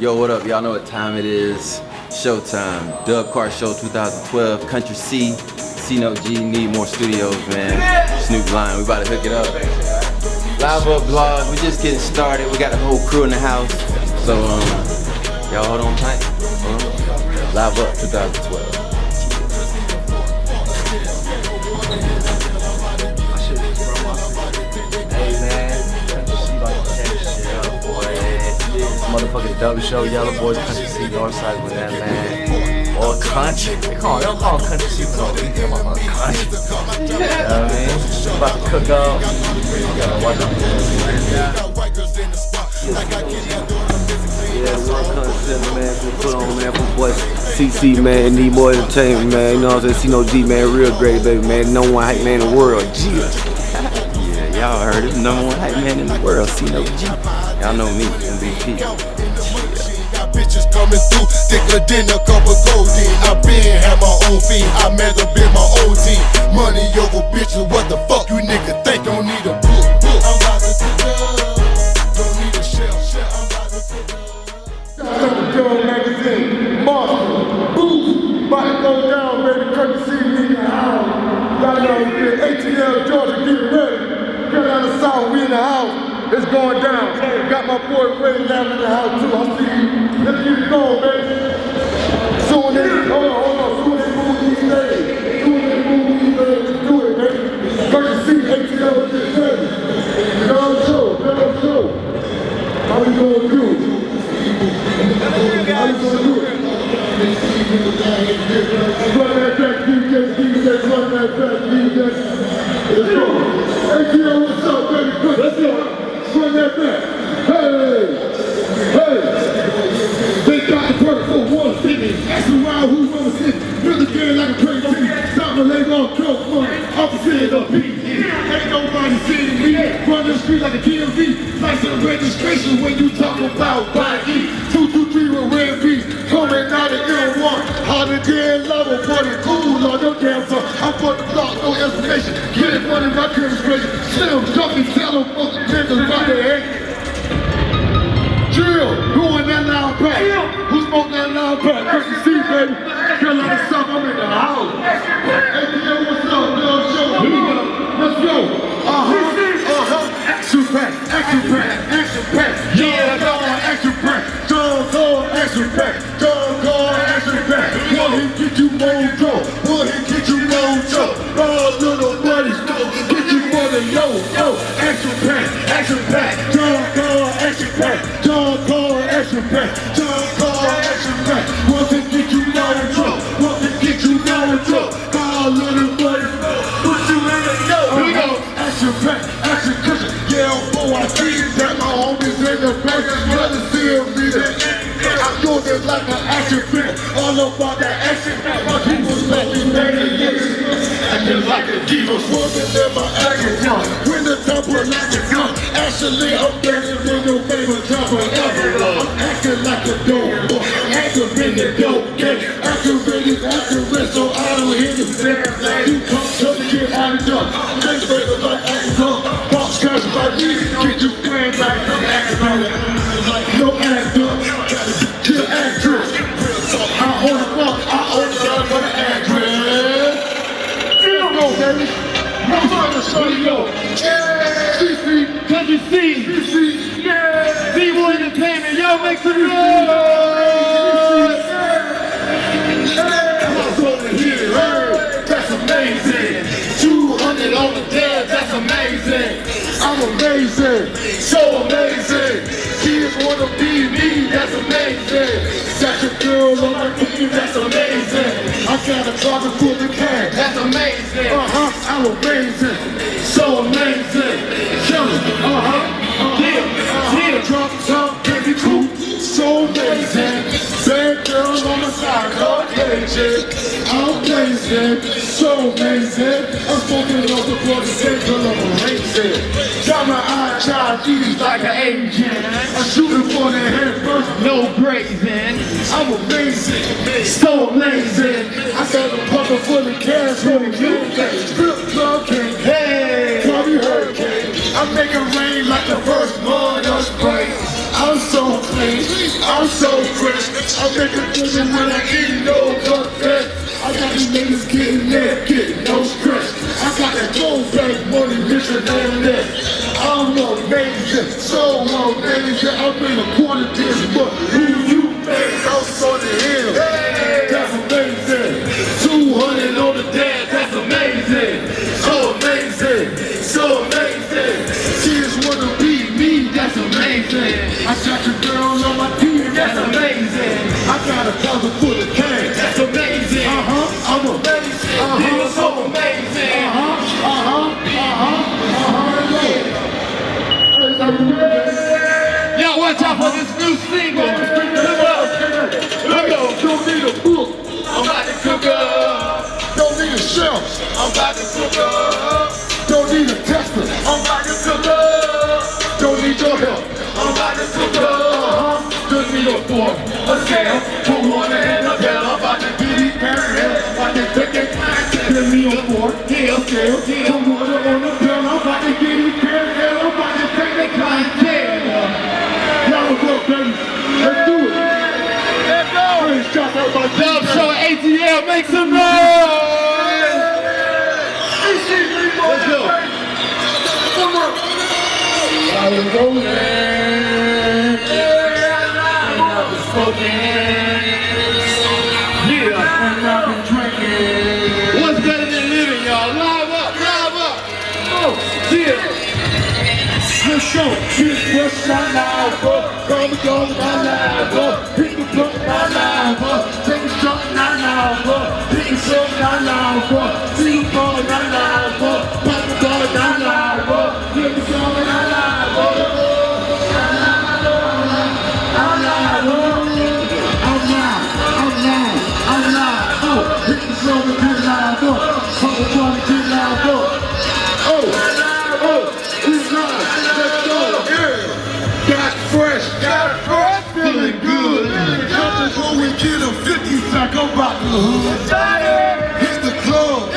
Yo, what up? Y'all know what time it is. Showtime. Dub Car Show 2012. Country C. SNOP, need more studios, man. Snoop line. We about to hook it up. Live up vlog. We just getting started. We got the whole crew in the house. So, y'all hold on tight. Live up 2012. Motherfucking W show, Yellow Boys, Country C, Northside with that, man. All country. They don't call it Country C for no reason. Come on, country. You know what I mean? About to cook up. You gotta watch out. Yeah, welcome to man. Just put on, man, for boys. CC, man, need more entertainment, man. You know what I'm saying? SNOP, man, real great, baby, man. No one hype man in the world. Yeah, y'all heard it. Number one hype man in the world, SNOP. Y'all know me, MVP. Bitches coming through, thicker than a cup of codeine. I been had my own fiend, I met up in my own team. Money over bitches, what the fuck you nigga think? Don't need a book. I'm about to cook up, don't need a shell. I'm about to cook up. Shout out to Dog Magazine, Monster, Booth, about to go down, baby. Country C, we in the house. Y'all know here, ATL, Georgia, get ready. Get out of the South, we in the house. It's going down. Got my boy Ray Lamb in the house too. I see you. Let's get it going, baby. Soon as hold on. Soon as move these days. Let's do it, baby. Country C, ATL, get ready. Dog show. How we gonna do it? Run that back, DJ. Run that back, DJ. Let's go. ATL, what's up, baby? Let's go. Run that back. Hey. They got the bird for one city. Ask around who wanna sit. Really get like a crazy. Stop the leg off, choke money. Opposite of beat. Ain't nobody seeing me. Run the street like a TMV. License registration when you talk about body. 223 with red beats. Coming out of L1. Harder than level, but it's cool on your damn son. I'm for the block, no explanation. Get it money, my demonstration. Slim, jumpy, tell them fucking niggas by their head. Drill, who in that loud pack? Who smoked that loud pack? Country C, baby. Girl out of South, I'm in the house. ATL, what's up? Little show. Here we go. Let's go. Action pack. Yeah, go on action pack. Go action pack. One hit get you mojo. Oh, little buddies, get you for the low. Action pack. Go action pack. One hit get you mojo. Oh, little buddies, put you in the dough. Here we go. Action cushion. Yeah, boy, I see that my homies in the back. Brother still me I'm doing this like an action film. All about that action. My people let me make it. Acting like a diva, smoking in my action gun. When the top of like a gun. Actually, I'm dancing with your favorite dropper ever. I'm acting like a dope boy. Activated dope game. Activated, so I don't hear the sound. Like you come to get out of done. They say the like action gun. Box cash by me. Get you playing like no actor. Like no actor. Kill actress. I own the fuck. I own the gun for the actress. Go, baby. No further studio. CC. Country C. Yeah. D1 Entertainment. Yo, make some noise. That's amazing. 200 on the dance. That's amazing. I'm amazing. So amazing. Kids wanna be me. That's amazing. Such a girl on my team. That's amazing. I got a closet full of cash. That's amazing. I'm amazing. So amazing. Killer. Drop, baby, cool. So amazing. Bad girls on the side, Caucasian. I'm blazing. So amazing. I'm smoking off the floor, the same color I'm amazing. Got my eye Chinese like an Asian. I'm shooting for the head first, no grazing. I'm amazing. So amazing. I got a pocket full of cash for the UK. Strip club king. Hey, call me hurricane. I make it rain like the first month of spring. I'm so clean, I'm so I make a living when I eat no buffet. I got these niggas getting there, getting no stress. I got that gold bank money, mission and that. I'm amazing, so amazing. I'm in a quarter this, but who you made? I'm on the hill. That's amazing. 200 on the dad, that's amazing. So amazing, so amazing. She just wanna be me, that's amazing. I got your girl on my team, that's amazing. I got a closet full of cash, that's amazing. I'm amazing. You're so amazing. Y'all watch out for this new single. Don't need a book, I'm about to cook up. don't need a shelf, I'm about to cook up. don't need a tester, I'm about to cook up. don't need your help. I'm about to cook up. Just need a fork, A scale, put water in a bell. I'm about to get it parallel. About to cook it. give me a fork. Yeah, yeah. Put water on the bell, I'm about to get it parallel. I'm about to take the clientele. Y'all go, baby. Let's do it. Let's go. Praise God, everybody. Dub Show ATL, make some noise. Let's go. I was rolling. Yeah. And I've been drinking. What's better than living, y'all? Live up, live up. Oh, yeah. Let's show. Hit what's my life, come and go, my life, hit the block, my life, take a shot, my life, hit the shot, my life, see the ball, my life, pop the ball, my life, hit the song, my life, hit the song, my life, pop the ball, my life, feeling good. Just when we get a 50 sack, I'm about to hit the club.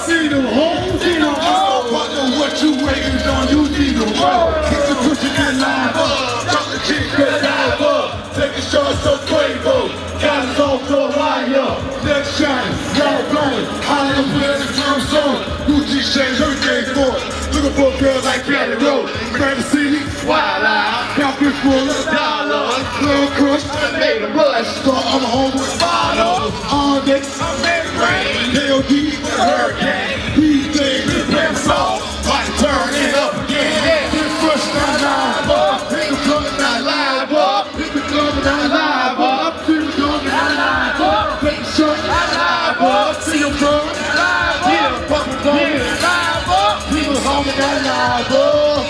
See the hoes, see the hoes. Partner, what you waiting on? You need a roll. Hit the cushion, get live up. Drop the chick, get live up. Take a shot, so Quavo. Got us all to a wire. Next shine, y'all blowing. I am playing the drum song. Gucci shades, everything for it. Looking for a girl like Kelly Road. Grab the CD, wild out. Pocket full of dollars. Little crush, made a rush. Thought I'm home with bottles. All day, I'm in rain. KOD, hurricane. These days, this damn song. About to turn it up again. This push not live up. Hit the club not live up. Hit the club not live up. Hit the club not live up. Take a shot not live up. See them club live up. Yeah, pop it on it live up. People home and not live up.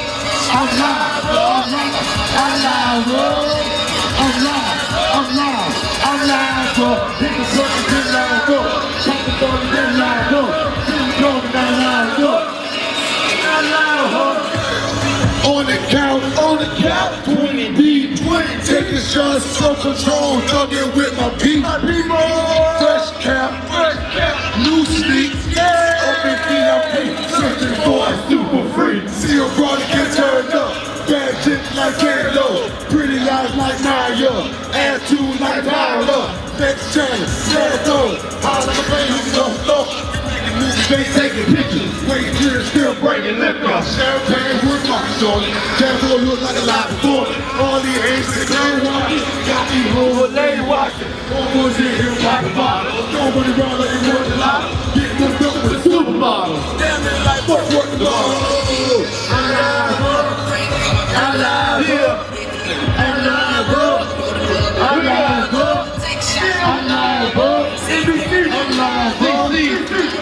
I'm live up. I'm live up. I'm live. I'm live. I'm live up. Hit the club and get live up. Pop it on it get live up. See them club not live up. On the count, 20 deep, 20 taking shots, self-control, thugging with my people. Fresh cap, new sneaks, open DLP, searching for a super free. See a brother get turned up, bad shit like Kando, pretty eyes like Mario, attitude like Tyler. Next channel, Marathon, all the babies don't know. They taking pictures, waiting here still breaking liquor. Champagne with my shorty, Jambo look like a live before. All these ain't sitting watching, got me whole lady watching. All boys in here popping bottles, nobody around like they want a lot. Getting them built with a supermodel. Damn it, like fuck what the ball. I'm live up, I'm live up, I'm live up, I'm live up, I'm live up, I'm live up.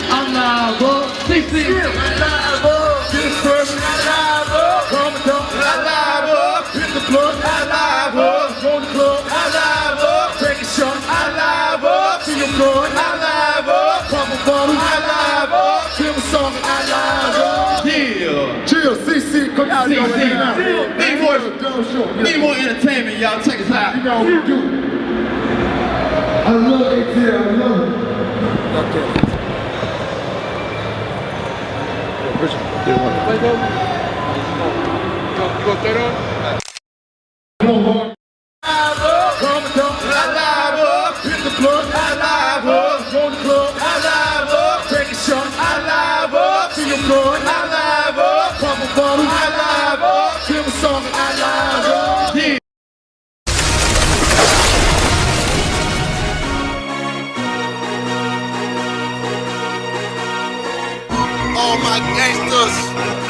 I'm live up, CC, I'm live up, this person, I'm live up, come and come, I'm live up, hit the plug, I'm live up, go to the club, I'm live up, take a shot, I'm live up, see your blood, I'm live up, pop a bottle, I'm live up, feel a song, I'm live up, yeah, chill, CC, come out here, Need more entertainment, y'all. Check us out. you know what we do. I love ATL, I love it. Okay. Come on, come on. Bottle, I live up. Tim song, I live up. Yeah. All my gangsters.